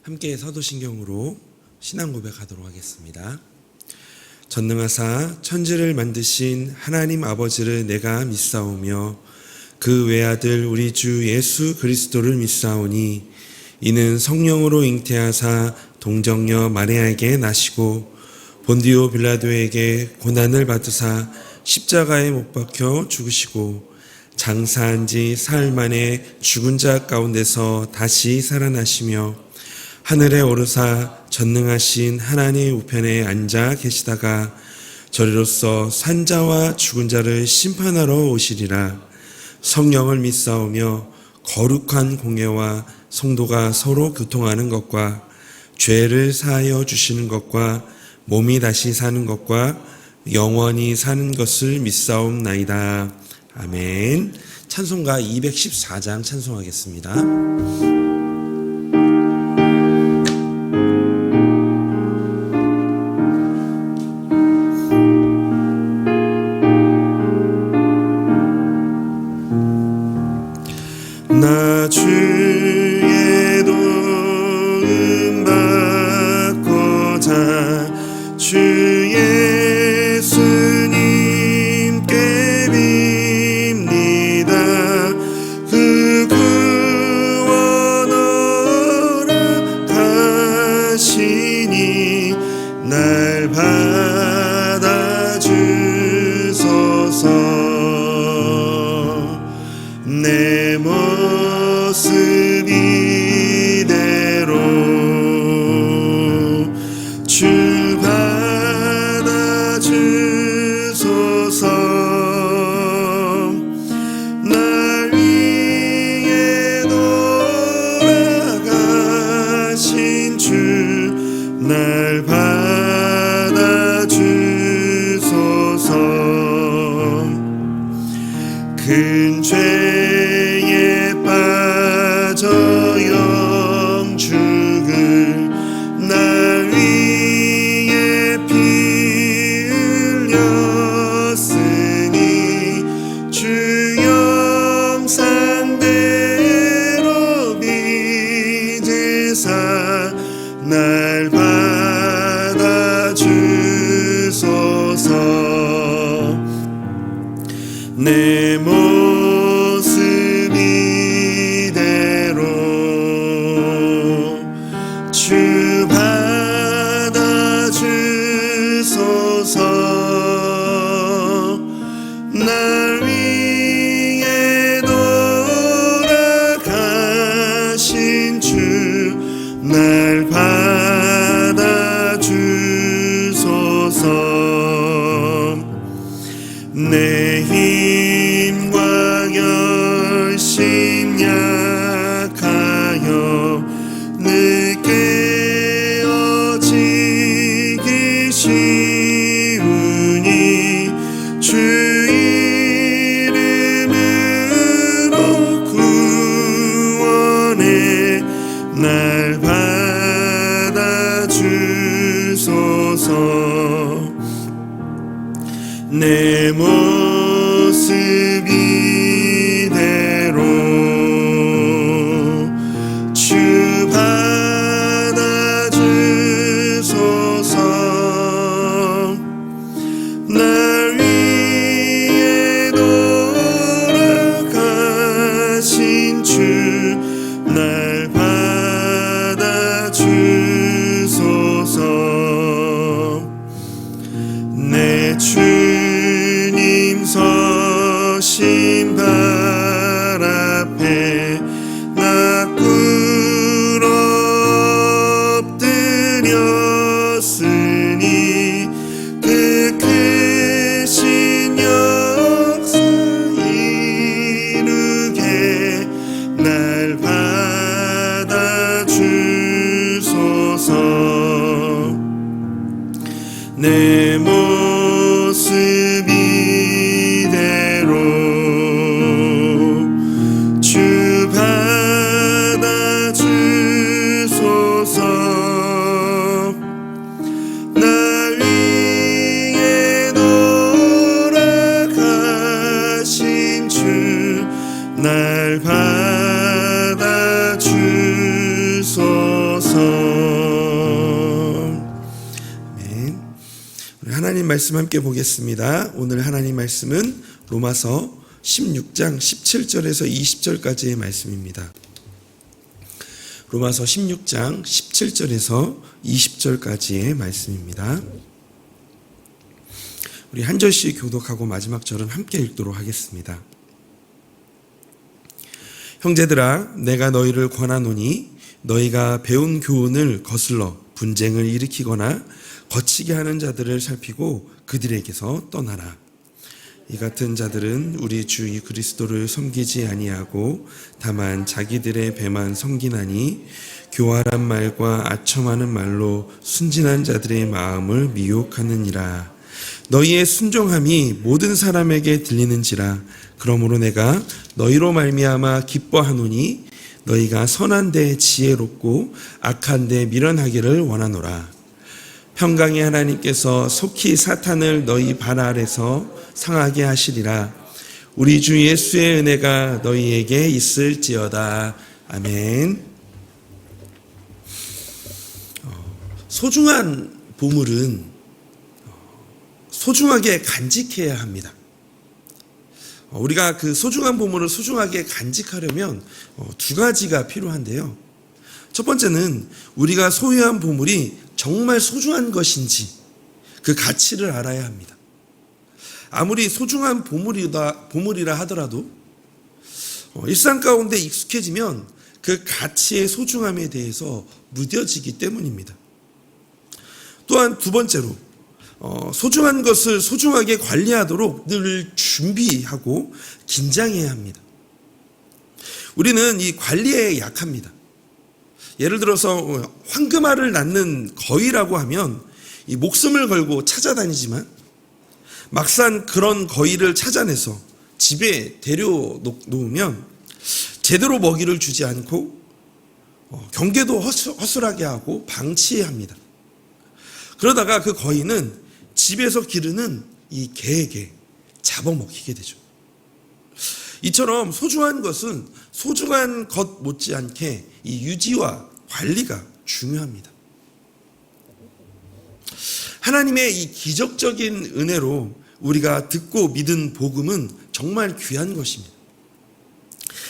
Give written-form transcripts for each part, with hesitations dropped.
함께 사도신경으로 신앙 고백하도록 하겠습니다. 전능하사 천지를 만드신 하나님 아버지를 내가 믿사오며 그 외아들 우리 주 예수 그리스도를 믿사오니 이는 성령으로 잉태하사 동정녀 마리아에게 나시고 본디오 빌라도에게 고난을 받으사 십자가에 못 박혀 죽으시고 장사한 지 사흘 만에 죽은 자 가운데서 다시 살아나시며 하늘에 오르사 전능하신 하나님 우편에 앉아 계시다가 저리로서 산자와 죽은 자를 심판하러 오시리라. 성령을 믿사오며 거룩한 공예와 성도가 서로 교통하는 것과 죄를 사하여 주시는 것과 몸이 다시 사는 것과 영원히 사는 것을 믿사옵나이다. 아멘. 찬송가 214장 찬송하겠습니다. 나 주의 도움 받고자 주 예수님께 빕니다. 그 구원 허락하시니 날 받아주소서. 내 모습 이대로 주 받아주소서. 날 위해 돌아가신 주 날 받아주소서. 큰 죄에 빠져 영죽을 날 위해 피 흘렸으니 주 영상대로 빚으사 날 받아주소서. 내 모습 이대로 주 받아주소서. 날 위해 돌아가신 주 날 받아주소서. 내 힘과 열심 약하여 늦게 어지기 쉬우니 주 이름으로 구원해 날 받아주소서. 내 모습 이대로 주 받아주소서. 날 위해 돌아가신 주 날 받아주소서. 내 주님 서신 발 앞에 나 꿇어 엎드렸으니 그 크신 역사 이루게 날 받아주소서. 내 모습 이대로 주 받아주소서. 날 위해 돌아가신 주 날 받아주소서. 하나님 말씀 함께 보겠습니다. 오늘 하나님 말씀은 로마서 16장 17절에서 20절까지의 말씀입니다. 로마서 16장 17절에서 20절까지의 말씀입니다. 우리 한 절씩 교독하고 마지막 절은 함께 읽도록 하겠습니다. 형제들아, 내가 너희를 권하노니 너희가 배운 교훈을 거슬러 분쟁을 일으키거나 거치게 하는 자들을 살피고 그들에게서 떠나라. 이 같은 자들은 우리 주 그리스도를 섬기지 아니하고 다만 자기들의 배만 섬기나니 교활한 말과 아첨하는 말로 순진한 자들의 마음을 미혹하느니라. 너희의 순종함이 모든 사람에게 들리는지라. 그러므로 내가 너희로 말미암아 기뻐하노니 너희가 선한 데 지혜롭고 악한 데 미련하기를 원하노라. 평강의 하나님께서 속히 사탄을 너희 발 아래서 상하게 하시리라. 우리 주 예수의 은혜가 너희에게 있을지어다. 아멘. 소중한 보물은 소중하게 간직해야 합니다. 우리가 그 소중한 보물을 소중하게 간직하려면 두 가지가 필요한데요. 첫 번째는 우리가 소유한 보물이 정말 소중한 것인지 그 가치를 알아야 합니다. 아무리 소중한 보물이라 하더라도 일상 가운데 익숙해지면 그 가치의 소중함에 대해서 무뎌지기 때문입니다. 또한 두 번째로 소중한 것을 소중하게 관리하도록 늘 준비하고 긴장해야 합니다. 우리는 이 관리에 약합니다. 예를 들어서 황금알을 낳는 거위라고 하면 이 목숨을 걸고 찾아다니지만 막상 그런 거위를 찾아내서 집에 데려놓으면 제대로 먹이를 주지 않고 경계도 허술하게 하고 방치합니다. 그러다가 그 거위는 집에서 기르는 이 개에게 잡아먹히게 되죠. 이처럼 소중한 것은 소중한 것 못지않게 이 유지와 관리가 중요합니다. 하나님의 이 기적적인 은혜로 우리가 듣고 믿은 복음은 정말 귀한 것입니다.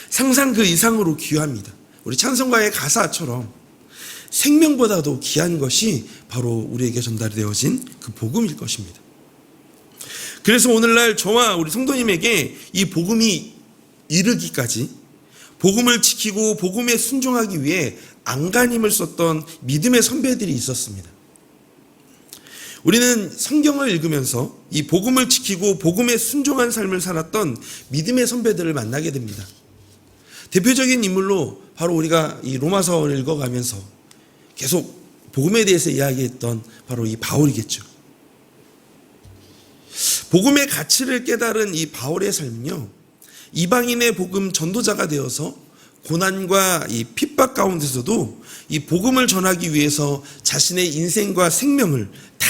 상상 그 이상으로 귀합니다. 우리 찬송가의 가사처럼 생명보다도 귀한 것이 바로 우리에게 전달되어진 그 복음일 것입니다. 그래서 오늘날 저와 우리 성도님에게 이 복음이 이르기까지 복음을 지키고 복음에 순종하기 위해 안간힘을 썼던 믿음의 선배들이 있었습니다. 우리는 성경을 읽으면서 이 복음을 지키고 복음에 순종한 삶을 살았던 믿음의 선배들을 만나게 됩니다. 대표적인 인물로 바로 우리가 이 로마서를 읽어가면서 계속 복음에 대해서 이야기했던 바로 이 바울이겠죠. 복음의 가치를 깨달은 이 바울의 삶은요, 이방인의 복음 전도자가 되어서 고난과 이 핍박 가운데서도 이 복음을 전하기 위해서 자신의 인생과 생명을 다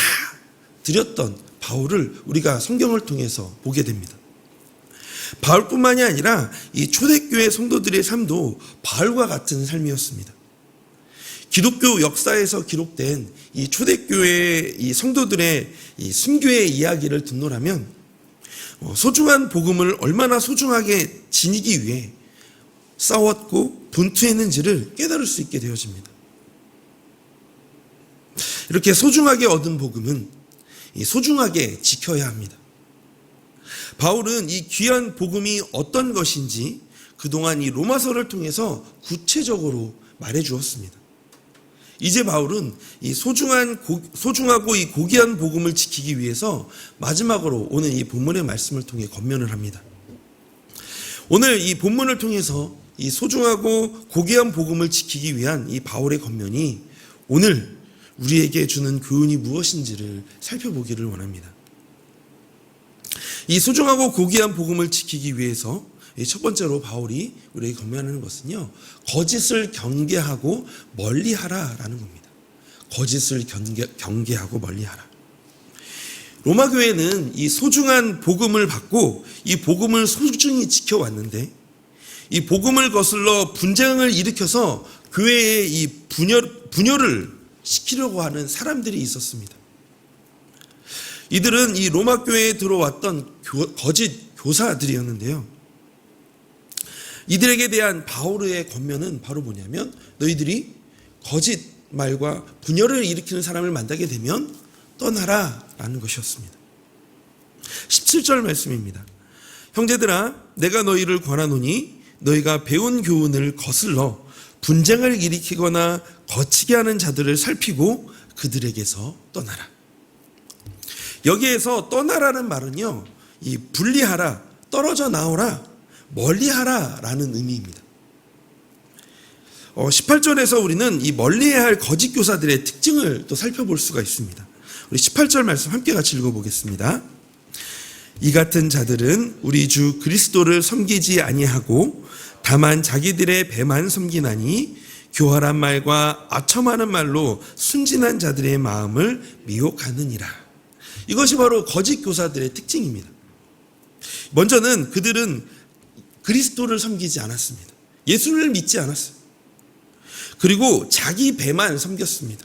드렸던 바울을 우리가 성경을 통해서 보게 됩니다. 바울뿐만이 아니라 이 초대교회 성도들의 삶도 바울과 같은 삶이었습니다. 기독교 역사에서 기록된 이 초대교회 이 성도들의 이 순교의 이야기를 듣노라면 소중한 복음을 얼마나 소중하게 지니기 위해 싸웠고 분투했는지를 깨달을 수 있게 되어집니다. 이렇게 소중하게 얻은 복음은 소중하게 지켜야 합니다. 바울은 이 귀한 복음이 어떤 것인지 그동안 이 로마서를 통해서 구체적으로 말해 주었습니다. 이제 바울은 이 소중하고 이 고귀한 복음을 지키기 위해서 마지막으로 오늘 이 본문의 말씀을 통해 권면을 합니다. 오늘 이 본문을 통해서 이 소중하고 고귀한 복음을 지키기 위한 이 바울의 권면이 오늘 우리에게 주는 교훈이 무엇인지를 살펴보기를 원합니다. 이 소중하고 고귀한 복음을 지키기 위해서 첫 번째로 바울이 우리에게 권면하는 것은요, 거짓을 경계하고 멀리하라라는 겁니다. 거짓을 경계하고 멀리하라. 로마 교회는 이 소중한 복음을 받고 이 복음을 소중히 지켜왔는데 이 복음을 거슬러 분쟁을 일으켜서 교회에 이 분열을 시키려고 하는 사람들이 있었습니다. 이들은 이 로마 교회에 들어왔던 거짓 교사들이었는데요. 이들에게 대한 바울의 권면은 바로 뭐냐면 너희들이 거짓 말과 분열을 일으키는 사람을 만나게 되면 떠나라 라는 것이었습니다. 17절 말씀입니다. 형제들아 내가 너희를 권하노니 너희가 배운 교훈을 거슬러 분쟁을 일으키거나 거치게 하는 자들을 살피고 그들에게서 떠나라. 여기에서 떠나라는 말은요, 이 분리하라, 떨어져 나오라, 멀리하라 라는 의미입니다. 18절에서 우리는 이 멀리해야 할 거짓 교사들의 특징을 또 살펴볼 수가 있습니다. 우리 18절 말씀 함께 같이 읽어보겠습니다. 이 같은 자들은 우리 주 그리스도를 섬기지 아니하고 다만 자기들의 배만 섬기나니 교활한 말과 아첨하는 말로 순진한 자들의 마음을 미혹하느니라. 이것이 바로 거짓 교사들의 특징입니다. 먼저는 그들은 그리스도를 섬기지 않았습니다. 예수를 믿지 않았어요. 그리고 자기 배만 섬겼습니다.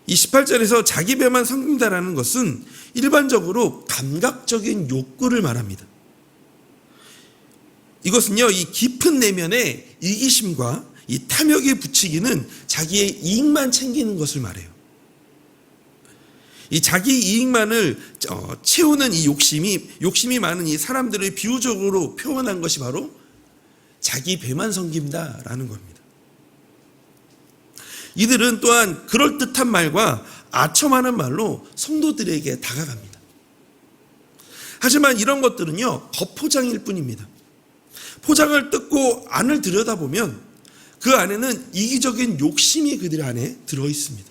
이 18절에서 자기 배만 섬긴다라는 것은 일반적으로 감각적인 욕구를 말합니다. 이것은요, 이 깊은 내면의 이기심과 이 탐욕에 부추기는 자기의 이익만 챙기는 것을 말해요. 이 자기 이익만을 채우는 이 욕심이 많은 이 사람들을 비유적으로 표현한 것이 바로 자기 배만 섬긴다라는 겁니다. 이들은 또한 그럴듯한 말과 아첨하는 말로 성도들에게 다가갑니다. 하지만 이런 것들은요, 겉포장일 뿐입니다. 포장을 뜯고 안을 들여다보면 그 안에는 이기적인 욕심이 그들 안에 들어있습니다.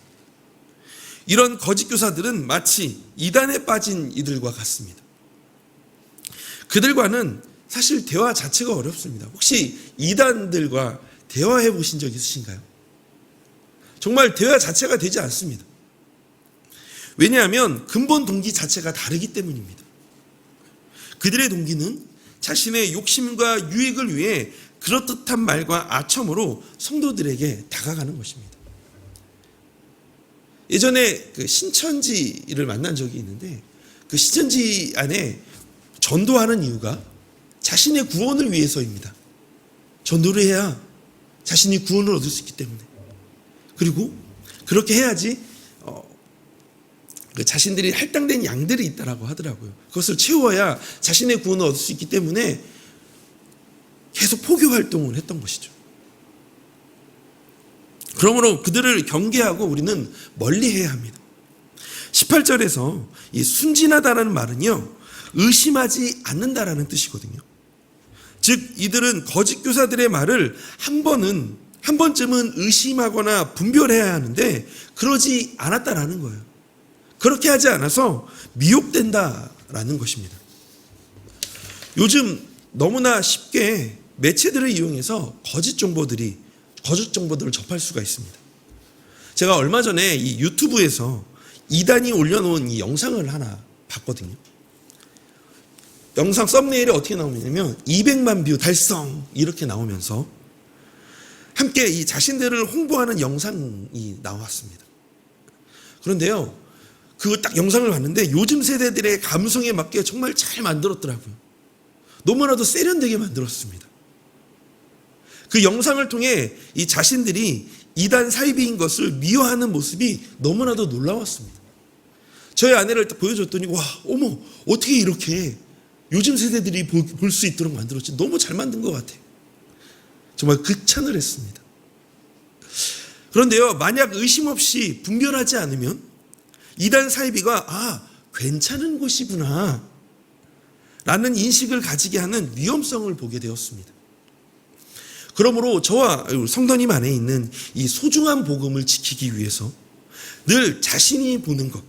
이런 거짓 교사들은 마치 이단에 빠진 이들과 같습니다. 그들과는 사실 대화 자체가 어렵습니다. 혹시 이단들과 대화해 보신 적 있으신가요? 정말 대화 자체가 되지 않습니다. 왜냐하면 근본 동기 자체가 다르기 때문입니다. 그들의 동기는 자신의 욕심과 유익을 위해 그럴듯한 말과 아첨으로 성도들에게 다가가는 것입니다. 예전에 그 신천지를 만난 적이 있는데 그 신천지 안에 전도하는 이유가 자신의 구원을 위해서입니다. 전도를 해야 자신이 구원을 얻을 수 있기 때문에. 그리고 그렇게 해야지 자신들이 할당된 양들이 있다라고 하더라고요. 그것을 채워야 자신의 구원을 얻을 수 있기 때문에 계속 포교 활동을 했던 것이죠. 그러므로 그들을 경계하고 우리는 멀리해야 합니다. 18절에서 이 순진하다라는 말은요, 의심하지 않는다라는 뜻이거든요. 즉 이들은 거짓 교사들의 말을 한 번쯤은 의심하거나 분별해야 하는데 그러지 않았다라는 거예요. 그렇게 하지 않아서 미혹된다라는 것입니다. 요즘 너무나 쉽게 매체들을 이용해서 거짓 정보들을 접할 수가 있습니다. 제가 얼마 전에 이 유튜브에서 이단이 올려놓은 이 영상을 하나 봤거든요. 영상 썸네일에 어떻게 나오냐면 200만 뷰 달성 이렇게 나오면서 함께 이 자신들을 홍보하는 영상이 나왔습니다. 그런데요, 그 딱 영상을 봤는데 요즘 세대들의 감성에 맞게 정말 잘 만들었더라고요. 너무나도 세련되게 만들었습니다. 그 영상을 통해 이 자신들이 이단 사이비인 것을 미워하는 모습이 너무나도 놀라웠습니다. 저희 아내를 딱 보여줬더니 와, 어머, 어떻게 이렇게 요즘 세대들이 볼 수 있도록 만들었지. 너무 잘 만든 것 같아요. 정말 극찬을 했습니다. 그런데요, 만약 의심 없이 분별하지 않으면 이단 사이비가 괜찮은 곳이구나 라는 인식을 가지게 하는 위험성을 보게 되었습니다. 그러므로 저와 성도님 안에 있는 이 소중한 복음을 지키기 위해서 늘 자신이 보는 것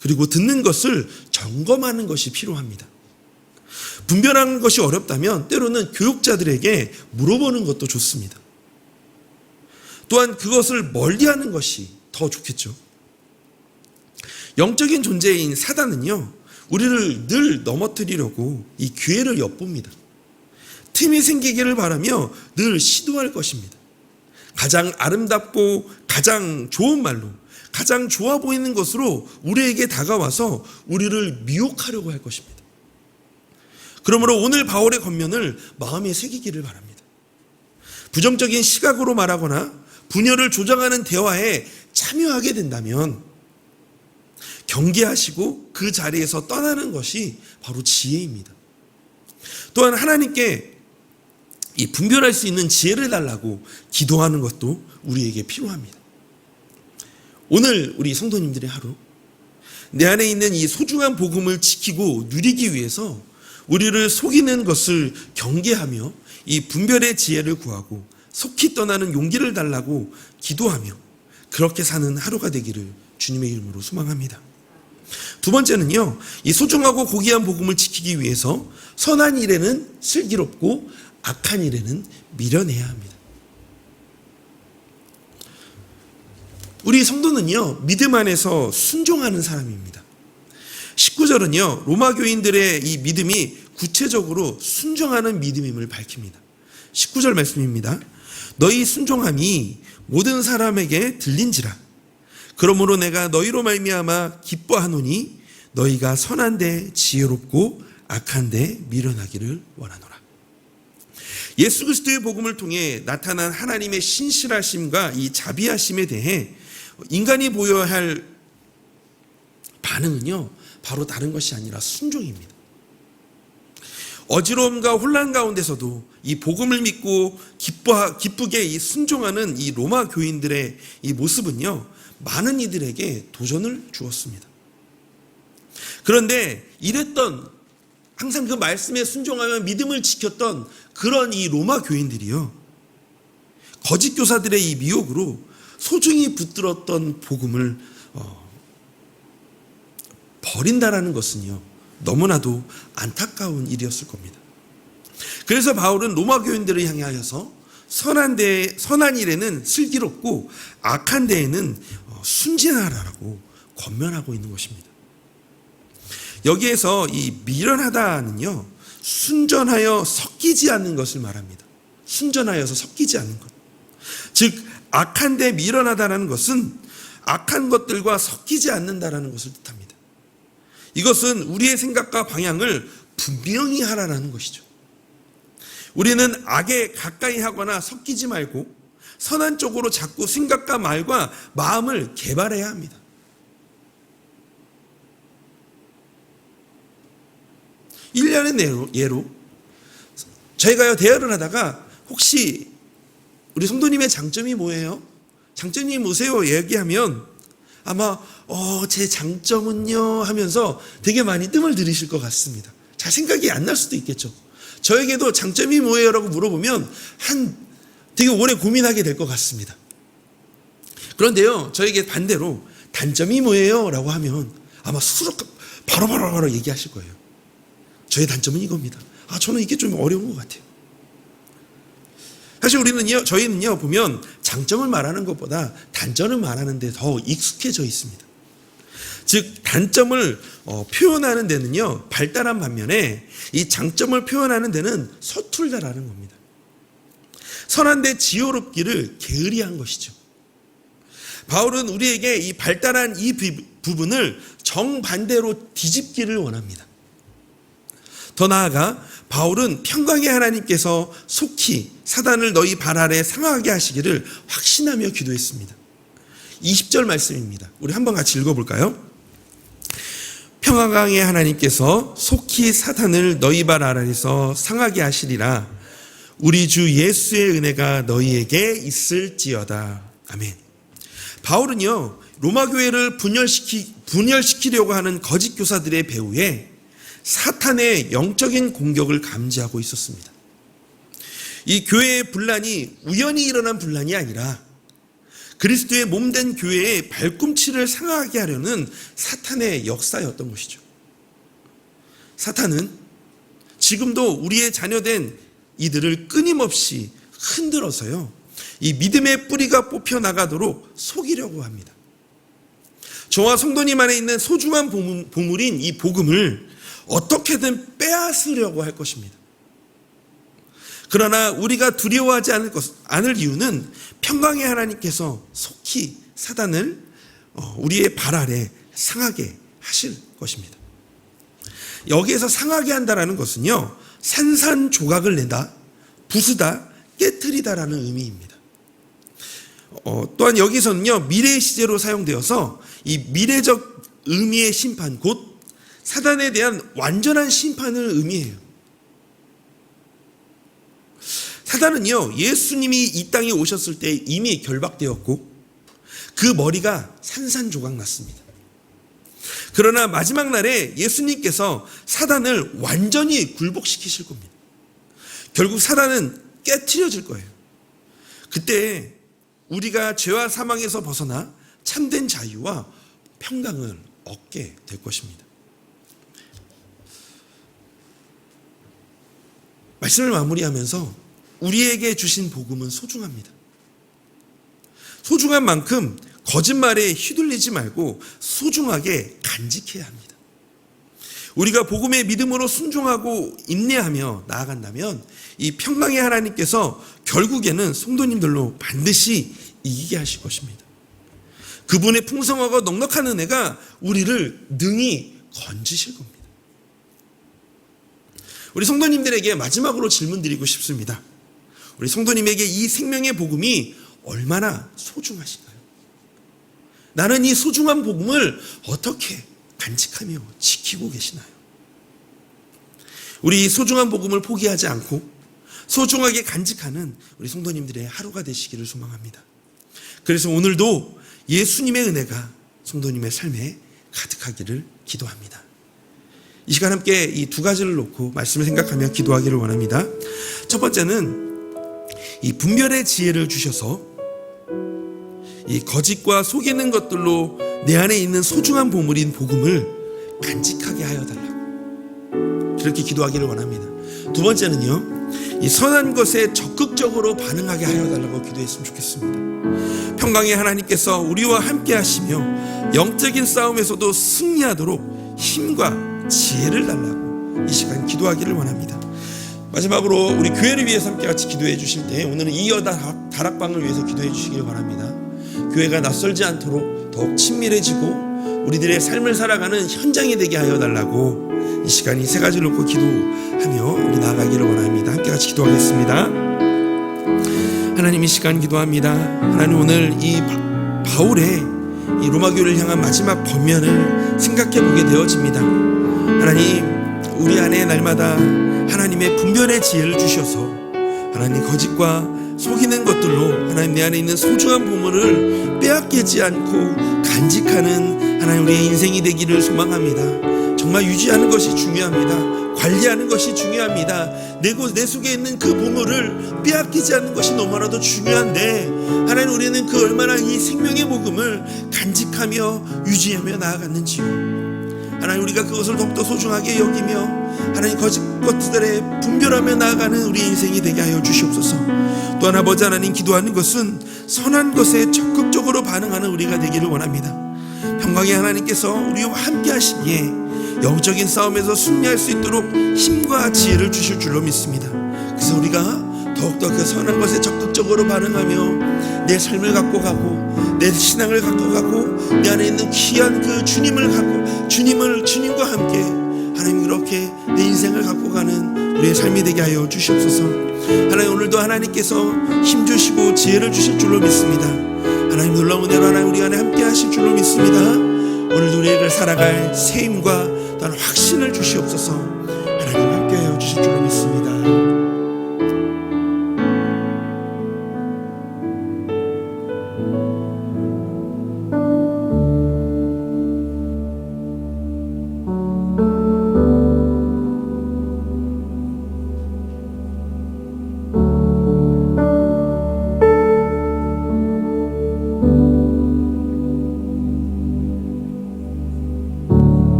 그리고 듣는 것을 점검하는 것이 필요합니다. 분별하는 것이 어렵다면 때로는 교육자들에게 물어보는 것도 좋습니다. 또한 그것을 멀리하는 것이 더 좋겠죠. 영적인 존재인 사단은요, 우리를 늘 넘어뜨리려고 이 기회를 엿봅니다. 틈이 생기기를 바라며 늘 시도할 것입니다. 가장 아름답고 가장 좋은 말로, 가장 좋아 보이는 것으로 우리에게 다가와서 우리를 미혹하려고 할 것입니다. 그러므로 오늘 바울의 권면을 마음에 새기기를 바랍니다. 부정적인 시각으로 말하거나 분열을 조장하는 대화에 참여하게 된다면 경계하시고 그 자리에서 떠나는 것이 바로 지혜입니다. 또한 하나님께 이 분별할 수 있는 지혜를 달라고 기도하는 것도 우리에게 필요합니다. 오늘 우리 성도님들의 하루, 내 안에 있는 이 소중한 복음을 지키고 누리기 위해서 우리를 속이는 것을 경계하며 이 분별의 지혜를 구하고 속히 떠나는 용기를 달라고 기도하며 그렇게 사는 하루가 되기를 주님의 이름으로 소망합니다. 두 번째는요, 이 소중하고 고귀한 복음을 지키기 위해서 선한 일에는 슬기롭고 악한 일에는 미련해야 합니다. 우리 성도는요, 믿음 안에서 순종하는 사람입니다. 19절은요, 로마 교인들의 이 믿음이 구체적으로 순종하는 믿음임을 밝힙니다. 19절 말씀입니다. 너희 순종함이 모든 사람에게 들린지라. 그러므로 내가 너희로 말미암아 기뻐하노니 너희가 선한데 지혜롭고 악한데 미련하기를 원하노라. 예수 그리스도의 복음을 통해 나타난 하나님의 신실하심과 이 자비하심에 대해 인간이 보여야 할 반응은요, 바로 다른 것이 아니라 순종입니다. 어지러움과 혼란 가운데서도 이 복음을 믿고 기쁘게 이 순종하는 이 로마 교인들의 이 모습은요, 많은 이들에게 도전을 주었습니다. 그런데 이랬던, 항상 그 말씀에 순종하며 믿음을 지켰던 그런 이 로마 교인들이요, 거짓 교사들의 이 미혹으로 소중히 붙들었던 복음을 버린다라는 것은요, 너무나도 안타까운 일이었을 겁니다. 그래서 바울은 로마 교인들을 향하여서 선한 일에는 슬기롭고 악한 데에는 순진하라라고 권면하고 있는 것입니다. 여기에서 이 미련하다는요, 순전하여 섞이지 않는 것을 말합니다. 순전하여서 섞이지 않는 것. 즉 악한 데 미련하다라는 것은 악한 것들과 섞이지 않는다라는 것을 뜻합니다. 이것은 우리의 생각과 방향을 분명히 하라는 것이죠. 우리는 악에 가까이 하거나 섞이지 말고 선한 쪽으로 자꾸 생각과 말과 마음을 개발해야 합니다. 일련의 예로 저희가요, 대화를 하다가 혹시 우리 성도님의 장점이 뭐예요? 장점이 뭐세요? 얘기하면 아마 제 장점은요 하면서 되게 많이 뜸을 들이실 것 같습니다. 잘 생각이 안 날 수도 있겠죠. 저에게도 장점이 뭐예요? 라고 물어보면 되게 오래 고민하게 될 것 같습니다. 그런데요, 저에게 반대로 단점이 뭐예요? 라고 하면 아마 스스로 바로 얘기하실 거예요. 저의 단점은 이겁니다. 저는 이게 좀 어려운 것 같아요. 사실 저희는요, 보면 장점을 말하는 것보다 단점을 말하는 데 더 익숙해져 있습니다. 즉, 단점을 표현하는 데는요, 발달한 반면에 이 장점을 표현하는 데는 서툴다라는 겁니다. 선한데 지혜롭기를 게으리한 것이죠. 바울은 우리에게 이 발달한 이 부분을 정반대로 뒤집기를 원합니다. 더 나아가 바울은 평강의 하나님께서 속히 사단을 너희 발 아래 상하게 하시기를 확신하며 기도했습니다. 20절 말씀입니다. 우리 한번 같이 읽어볼까요? 평강의 하나님께서 속히 사단을 너희 발 아래서 상하게 하시리라. 우리 주 예수의 은혜가 너희에게 있을지어다. 아멘. 바울은요, 로마 교회를 분열시키려고 하는 거짓 교사들의 배후에 사탄의 영적인 공격을 감지하고 있었습니다. 이 교회의 분란이 우연히 일어난 분란이 아니라 그리스도의 몸된 교회의 발꿈치를 상하게 하려는 사탄의 역사였던 것이죠. 사탄은 지금도 우리의 자녀된 이들을 끊임없이 흔들어서요, 이 믿음의 뿌리가 뽑혀나가도록 속이려고 합니다. 저와 성도님 안에 있는 소중한 보물인 이 복음을 어떻게든 빼앗으려고 할 것입니다. 그러나 우리가 두려워하지 않을 이유는 평강의 하나님께서 속히 사단을 우리의 발 아래 상하게 하실 것입니다. 여기에서 상하게 한다라는 것은요, 산산조각을 내다, 부수다, 깨트리다라는 의미입니다. 또한 여기서는요, 미래 시제로 사용되어서 이 미래적 의미의 심판, 곧 사단에 대한 완전한 심판을 의미해요. 사단은요, 예수님이 이 땅에 오셨을 때 이미 결박되었고 그 머리가 산산조각 났습니다. 그러나 마지막 날에 예수님께서 사단을 완전히 굴복시키실 겁니다. 결국 사단은 깨트려질 거예요. 그때 우리가 죄와 사망에서 벗어나 참된 자유와 평강을 얻게 될 것입니다. 말씀을 마무리하면서 우리에게 주신 복음은 소중합니다. 소중한 만큼 거짓말에 휘둘리지 말고 소중하게 간직해야 합니다. 우리가 복음의 믿음으로 순종하고 인내하며 나아간다면 이 평강의 하나님께서 결국에는 성도님들로 반드시 이기게 하실 것입니다. 그분의 풍성하고 넉넉한 은혜가 우리를 능히 건지실 겁니다. 우리 성도님들에게 마지막으로 질문 드리고 싶습니다. 우리 성도님에게 이 생명의 복음이 얼마나 소중하신가요? 나는 이 소중한 복음을 어떻게 간직하며 지키고 계시나요? 우리 소중한 복음을 포기하지 않고 소중하게 간직하는 우리 성도님들의 하루가 되시기를 소망합니다. 그래서 오늘도 예수님의 은혜가 성도님의 삶에 가득하기를 기도합니다. 이 시간 함께 이 두 가지를 놓고 말씀을 생각하며 기도하기를 원합니다. 첫 번째는 이 분별의 지혜를 주셔서 이 거짓과 속이는 것들로 내 안에 있는 소중한 보물인 복음을 간직하게 하여 달라고 그렇게 기도하기를 원합니다. 두 번째는요, 이 선한 것에 적극적으로 반응하게 하여 달라고 기도했으면 좋겠습니다. 평강의 하나님께서 우리와 함께 하시며 영적인 싸움에서도 승리하도록 힘과 지혜를 달라고 이 시간 기도하기를 원합니다. 마지막으로 우리 교회를 위해서 함께 같이 기도해 주실 때 오늘은 이어 다락방을 위해서 기도해 주시길 바랍니다. 교회가 낯설지 않도록 더욱 친밀해지고 우리들의 삶을 살아가는 현장이 되게 하여 달라고 이 시간 이 세 가지를 놓고 기도하며 우리 나아가기를 원합니다. 함께 같이 기도하겠습니다. 하나님, 이 시간 기도합니다. 하나님, 오늘 이 바울의 이 로마교를 향한 마지막 권면을 생각해 보게 되어집니다. 하나님, 우리 안에 날마다 하나님의 분별의 지혜를 주셔서 하나님 거짓과 속이는 것들로 하나님 내 안에 있는 소중한 보물을 빼앗기지 않고 간직하는 하나님 우리의 인생이 되기를 소망합니다. 정말 유지하는 것이 중요합니다. 관리하는 것이 중요합니다. 내 속에 있는 그 보물을 빼앗기지 않는 것이 너무나도 중요한데 하나님, 우리는 그 얼마나 이 생명의 복음을 간직하며 유지하며 나아갔는지요. 하나님, 우리가 그것을 더욱더 소중하게 여기며 하나님 거짓 것들에 분별하며 나아가는 우리 인생이 되게 하여 주시옵소서. 또한 아버지 하나님, 기도하는 것은 선한 것에 적극적으로 반응하는 우리가 되기를 원합니다. 평강의 하나님께서 우리와 함께 하시기에 영적인 싸움에서 승리할 수 있도록 힘과 지혜를 주실 줄로 믿습니다. 그래서 우리가 더욱더 그 선한 것에 적극적으로 반응하며 내 삶을 갖고 가고 내 신앙을 갖고 가고 내 안에 있는 귀한 그 주님을 갖고 주님과 함께 하나님 그렇게 내 인생을 갖고 가는 우리의 삶이 되게 하여 주시옵소서. 하나님, 오늘도 하나님께서 힘주시고 지혜를 주실 줄로 믿습니다. 하나님, 놀라운 은혜로 하나님 우리 안에 함께 하실 줄로 믿습니다. 오늘도 우리를 살아갈 새 힘과 또한 확신을 주시옵소서. 하나님 함께 하여 주실 줄로 믿습니다.